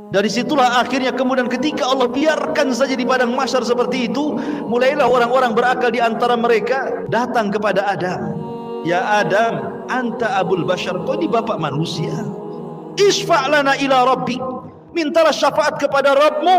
Dari situlah akhirnya kemudian ketika Allah biarkan saja di padang mahsyar seperti itu, mulailah orang-orang berakal di antara mereka datang kepada Adam. Ya Adam, anta abul bashar, kau ini bapak manusia. Isfa' lana ila rabbik, mintalah syafaat kepada Rabbmu.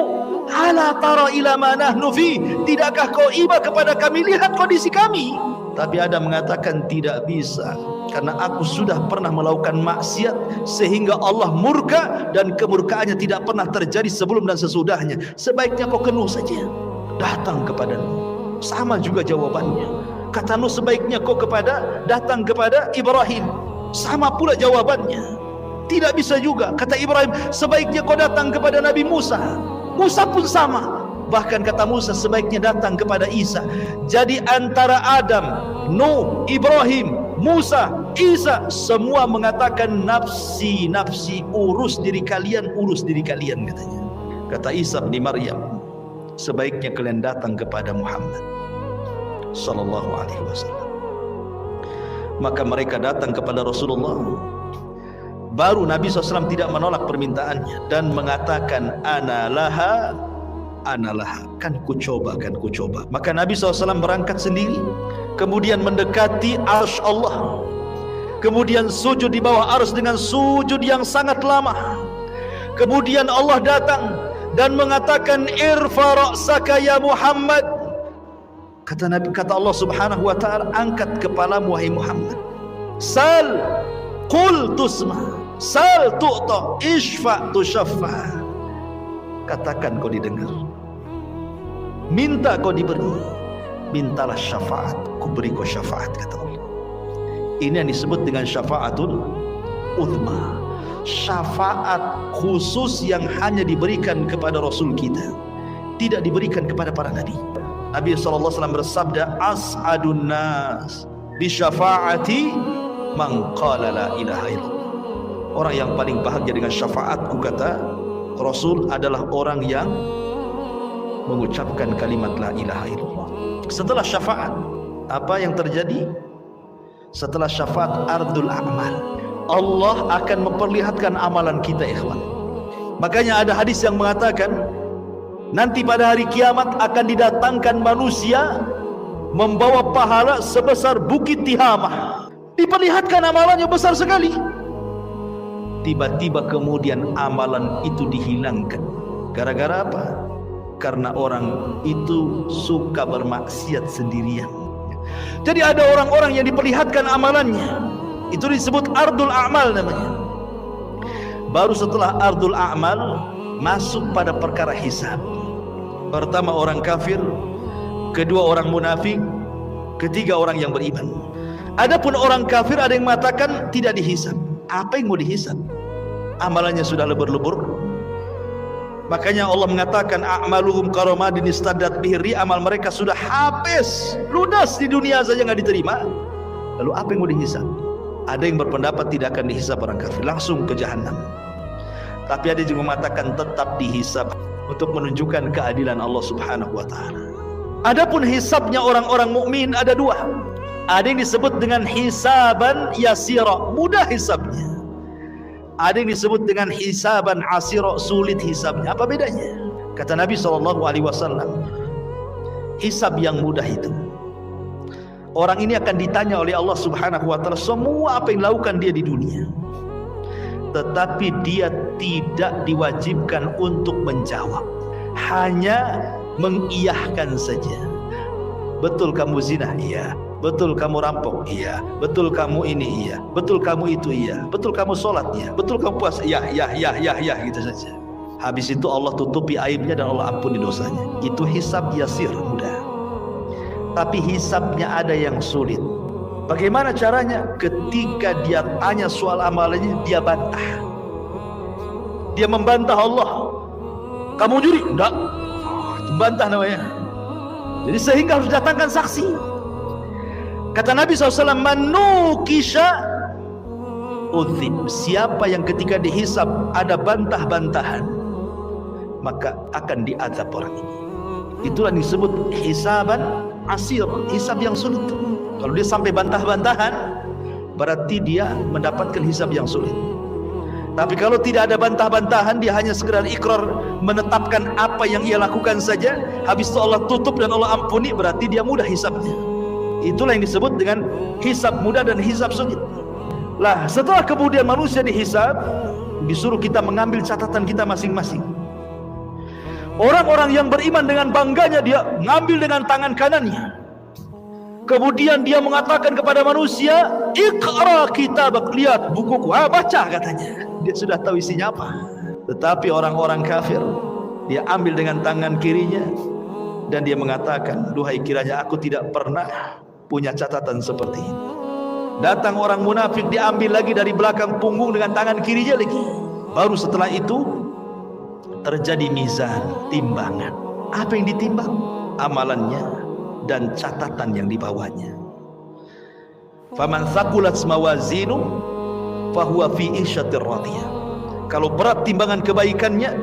Ala tara ila ma nahnu fi, tidakkah kau iba kepada kami, lihat kondisi kami. Tapi Adam mengatakan tidak bisa, karena aku sudah pernah melakukan maksiat sehingga Allah murka, dan kemurkaannya tidak pernah terjadi sebelum dan sesudahnya. Sebaiknya kau ke Nuh saja, datang kepada Nuh. Sama juga jawabannya. Kata Nuh, sebaiknya kau datang kepada Ibrahim. Sama pula jawabannya. Tidak bisa juga. Kata Ibrahim, sebaiknya kau datang kepada Nabi Musa. Musa pun sama. Bahkan kata Musa, sebaiknya datang kepada Isa. Jadi antara Adam, Nuh, Ibrahim, Musa, Isa, semua mengatakan nafsi, nafsi, urus diri kalian katanya. Kata Isa bin Maryam, sebaiknya kalian datang kepada Muhammad sallallahu alaihi wasallam. Maka mereka datang kepada Rasulullah. Baru Nabi SAW tidak menolak permintaannya dan mengatakan ana laha, kan ku coba. Maka Nabi SAW berangkat sendiri, kemudian mendekati arsy Allah, kemudian sujud di bawah arsy dengan sujud yang sangat lama. Kemudian Allah datang dan mengatakan irfa ra'saka ya Muhammad. Kata Allah Subhanahu wa taala, angkat kepalamu wahai Muhammad. Sal qul tusma, sal tu'ta, ishfa tushaffa. Katakan kau didengar, minta kau diberi, mintalah syafaat, ku beri kau syafaat, kata Allah. Ini yang disebut dengan syafaatul uzma, syafaat khusus yang hanya diberikan kepada Rasul kita, tidak diberikan kepada para nabi. Nabi SAW bersabda, as'adun nas bi syafaati man qala la ilaha illallah. Orang yang paling bahagia dengan syafaatku, kata Rasul, adalah orang yang mengucapkan kalimat la ilaha illallah. Setelah syafaat, apa yang terjadi? Setelah syafaat, ardul a'mal. Allah akan memperlihatkan amalan kita, ikhwan. Makanya ada hadis yang mengatakan, nanti pada hari kiamat akan didatangkan manusia membawa pahala sebesar bukit Tihamah. Diperlihatkan amalannya besar sekali. Tiba-tiba kemudian amalan itu dihilangkan. Gara-gara apa? Karena orang itu suka bermaksiat sendirian. Jadi ada orang-orang yang diperlihatkan amalannya. Itu disebut ardul a'mal namanya. Baru setelah ardul a'mal masuk pada perkara hisab. Pertama orang kafir, kedua orang munafik, ketiga orang yang beriman. Adapun orang kafir ada yang mengatakan tidak dihisab. Apa yang mau dihisab? Amalannya sudah lebur-lebur. Makanya Allah mengatakan a'maluhum karamadin istaddat bihi, amal mereka sudah habis, lunas di dunia saja nggak diterima. Lalu apa yang mau dihisab? Ada yang berpendapat tidak akan dihisab orang kafir, langsung ke jahanam. Tapi ada juga mengatakan tetap dihisab untuk menunjukkan keadilan Allah Subhanahu wa taala. Adapun hisabnya orang-orang mukmin ada dua. Ada yang disebut dengan hisaban yasira, mudah hisabnya. Ada yang disebut dengan hisaban asira, sulit hisabnya. Apa bedanya? Kata Nabi SAW, hisab yang mudah itu, orang ini akan ditanya oleh Allah Subhanahu wa taala semua apa yang dilakukan dia di dunia, tetapi dia tidak diwajibkan untuk menjawab, hanya mengiyahkan saja. Betul kamu zina? Iya. Betul kamu rampok? Iya. Betul kamu ini? Iya. Betul kamu itu? Iya. Betul kamu sholat? Iya. Betul kamu puasa? Ya, gitu saja. Habis itu Allah tutupi aibnya dan Allah ampuni dosanya. Itu hisab yasir, mudah. Tapi hisabnya ada yang sulit. Bagaimana caranya? Ketika dia tanya soal amalannya, dia bantah. Dia membantah Allah. Kamu juri? Enggak. Membantah namanya. Jadi sehingga harus datangkan saksi. Kata Nabi SAW, manukisha udzib. Siapa yang ketika dihisab ada bantah-bantahan, maka akan diazab orang ini. Itulah disebut hisaban asir, hisab yang sulit. Kalau dia sampai bantah-bantahan, berarti dia mendapatkan hisab yang sulit. Tapi kalau tidak ada bantah-bantahan, dia hanya sekedar ikrar menetapkan apa yang ia lakukan saja, habis itu Allah tutup dan Allah ampuni, berarti dia mudah hisabnya. Itulah yang disebut dengan hisab mudah dan hisab sulit. Lah, setelah kemudian manusia dihisab, disuruh kita mengambil catatan kita masing-masing. Orang-orang yang beriman dengan bangganya dia ngambil dengan tangan kanannya. Kemudian dia mengatakan kepada manusia, "Iqra kitabak," lihat bukuku, baca katanya. Dia sudah tahu isinya apa. Tetapi orang-orang kafir, dia ambil dengan tangan kirinya dan dia mengatakan, "Duhai, kiranya aku tidak pernah punya catatan seperti ini." Datang orang munafik, diambil lagi dari belakang punggung dengan tangan kirinya lagi. Baru setelah itu terjadi mizan, timbangan. Apa yang ditimbang? Amalannya dan catatan yang dibawanya. Faman thaqulat mawazinu fahuwa fi isyatir radiyah. Kalau berat timbangan kebaikannya,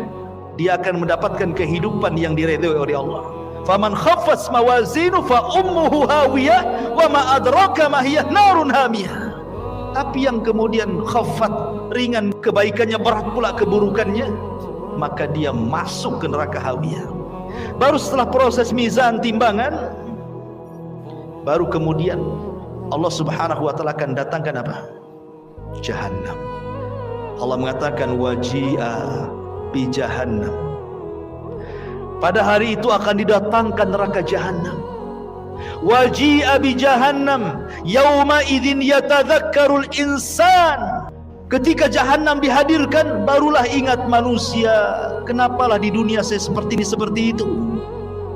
dia akan mendapatkan kehidupan yang diridhoi oleh Allah. Faman khaffat mawazinu fa ummuhu hawiyah wa ma adraka ma hiya narun hamiyah. Tapi yang kemudian khaffat, ringan kebaikannya, berat pula keburukannya, maka dia masuk ke neraka hawiyah. Baru setelah proses mizan timbangan, baru kemudian Allah Subhanahu wa taala akan datangkan apa? Jahannam. Allah mengatakan waji'a bi jahannam. Pada hari itu akan didatangkan neraka jahannam. Waji'a bi jahannam yauma idzin yatadzakkarul insan. Ketika jahannam dihadirkan, barulah ingat manusia, kenapalah di dunia saya seperti ini seperti itu.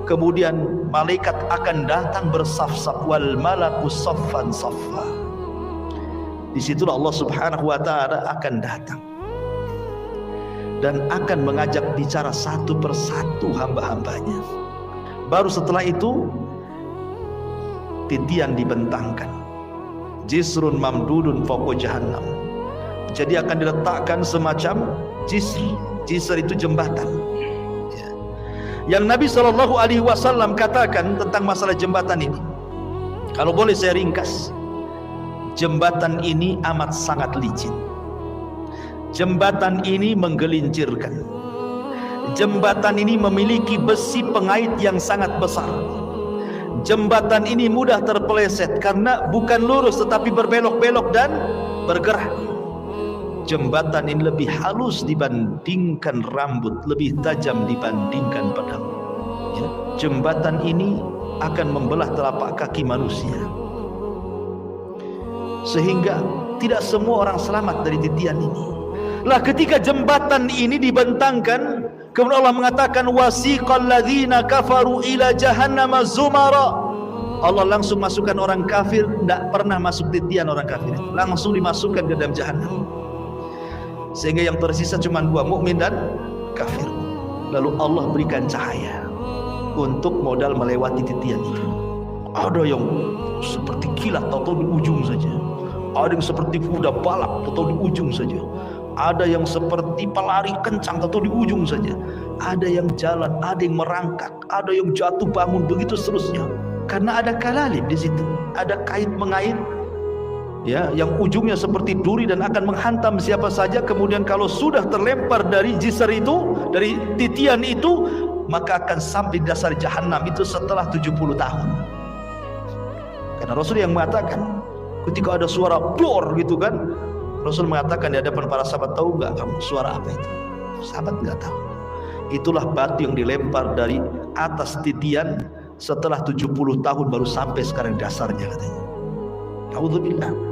Kemudian malaikat akan datang bersaf-saf, wal malaku saffan saffa. Disitulah Allah Subhanahu wa ta'ala akan datang dan akan mengajak bicara satu persatu hamba-hambanya. Baru setelah itu titian dibentangkan, jisrun mamdudun fawqa jahannam. Jadi akan diletakkan semacam jisr. Jisr itu jembatan. Yang Nabi SAW katakan tentang masalah jembatan ini, kalau boleh saya ringkas, jembatan ini amat sangat licin. Jembatan ini menggelincirkan. Jembatan ini memiliki besi pengait yang sangat besar. Jembatan ini mudah terpeleset karena bukan lurus tetapi berbelok-belok dan bergerak. Jembatan ini lebih halus dibandingkan rambut, lebih tajam dibandingkan pedang. Ya. Jembatan ini akan membelah telapak kaki manusia, sehingga tidak semua orang selamat dari titian ini. Lah, ketika jembatan ini dibentangkan, kemudian Allah mengatakan wasiqal ladzina kafaru ila jahannama zumara. Allah langsung masukkan orang kafir, tidak pernah masuk titian orang kafir, langsung dimasukkan ke dalam jahannam. Sehingga yang tersisa cuma dua, mukmin dan kafir. Lalu Allah berikan cahaya untuk modal melewati titian itu. Ada yang seperti kilat atau di ujung saja, ada yang seperti kuda balap atau di ujung saja, ada yang seperti pelari kencang atau di ujung saja, ada yang jalan, ada yang merangkak, ada yang jatuh bangun, begitu seterusnya. Karena ada kalalib di situ, ada kait mengait, ya, yang ujungnya seperti duri dan akan menghantam siapa saja. Kemudian kalau sudah terlempar dari jisr itu, dari titian itu, maka akan sampai di dasar jahannam itu setelah 70 tahun. Karena Rasul yang mengatakan ketika ada suara dor gitu kan, Rasul mengatakan di hadapan para sahabat, tahu nggak kamu suara apa itu? Sahabat nggak tahu. Itulah batu yang dilempar dari atas titian setelah 70 tahun baru sampai sekarang dasarnya katanya. Nauzubillah.